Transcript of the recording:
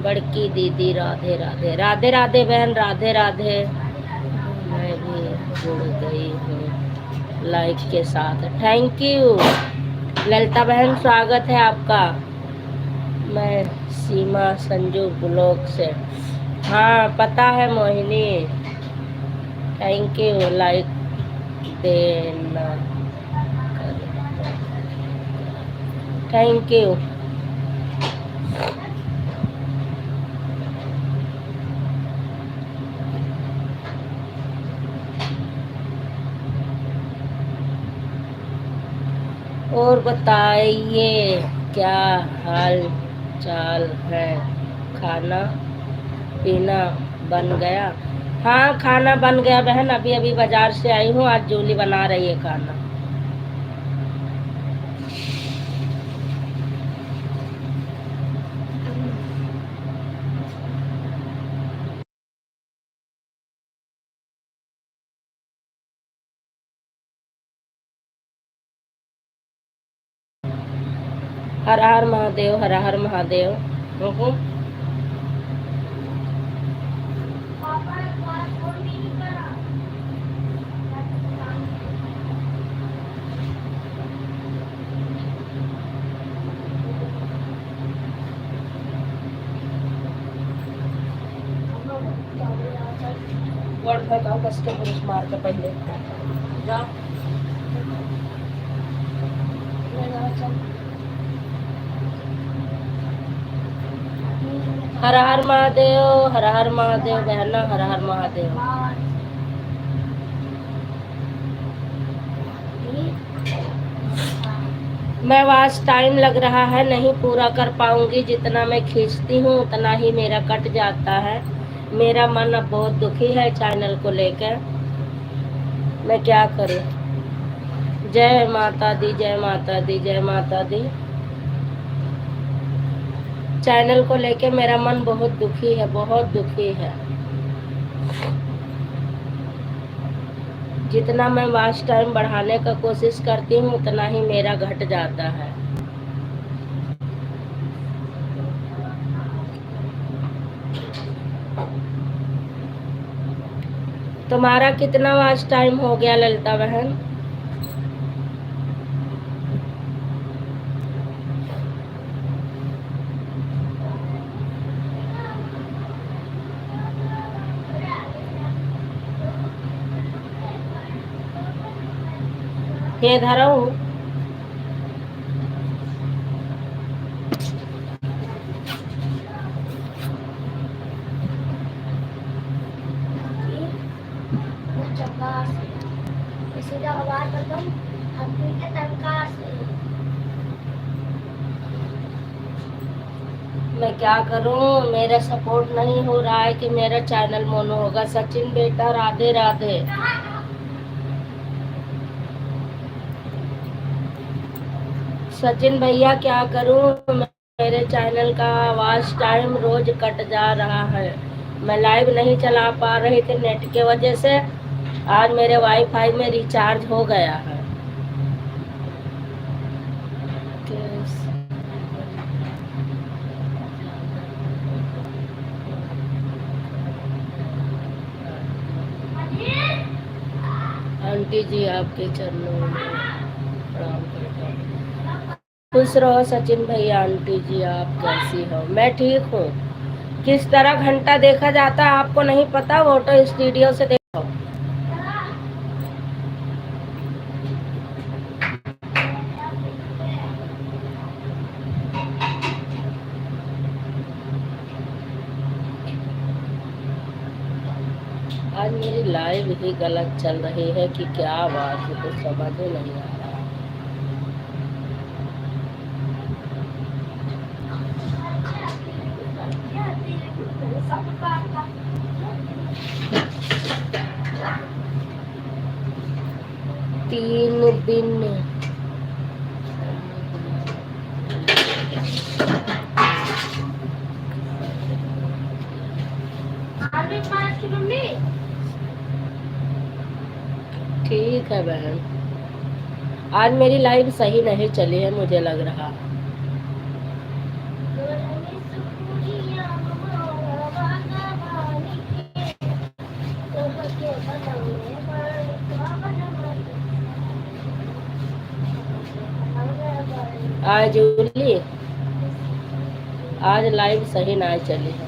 बड़की दीदी राधे राधे। राधे राधे बहन, राधे राधे। मैं भी जुड़ गई हूँ लाइक के साथ। थैंक यू ललिता बहन, स्वागत है आपका। मैं सीमा संजू ब्लॉग से। हाँ पता है मोहिनी। थैंक यू लाइक देना। Thank you. और बताइए क्या हाल चाल है? खाना पीना बन गया? हाँ खाना बन गया बहन, अभी अभी बाजार से आई हूँ। आज जूली बना रही है खाना। हर हर महादेव, हर हर महादेव। कष्ट पुरुष मार के पहले जाओ। हर हर महादेव, हर हर महादेव बहना, हर हर महादेव। मैं आज टाइम लग रहा है, नहीं पूरा कर पाऊंगी। जितना मैं खींचती हूँ उतना ही मेरा कट जाता है। मेरा मन अब बहुत दुखी है चैनल को लेकर। मैं क्या करूँ? जय माता दी, जय माता दी, जय माता दी। चैनल को लेके मेरा मन बहुत दुखी है, बहुत दुखी है। जितना मैं वॉच टाइम बढ़ाने का कोशिश करती हूँ उतना ही मेरा घट जाता है। तुम्हारा कितना वॉच टाइम हो गया ललिता बहन? ये धरा हूँ। मैं क्या करूं? मेरा सपोर्ट नहीं हो रहा है कि मेरा चैनल मोनो होगा। सचिन बेटा राधे राधे। सचिन भैया क्या करूं? मेरे चैनल का वॉच टाइम रोज कट जा रहा है। मैं लाइव नहीं चला पा रही थी नेट के वजह से। आज मेरे वाईफाई में रिचार्ज हो गया है। आंटी जी आपके चरणों में प्रणाम करता हूँ। खुश रहो सचिन भैया। आंटी जी आप कैसी हो? मैं ठीक हूँ। किस तरह घंटा देखा जाता है आपको नहीं पता? फोटो स्टूडियो से देखो। आज मेरी लाइव ही गलत चल रही है कि क्या बात है, कुछ समझ में नहीं आ रहा। तीन दिन ठीक है बहन। आज मेरी लाइव सही नहीं चली है मुझे लग रहा। आज जूली आज लाइव सही ना चली है।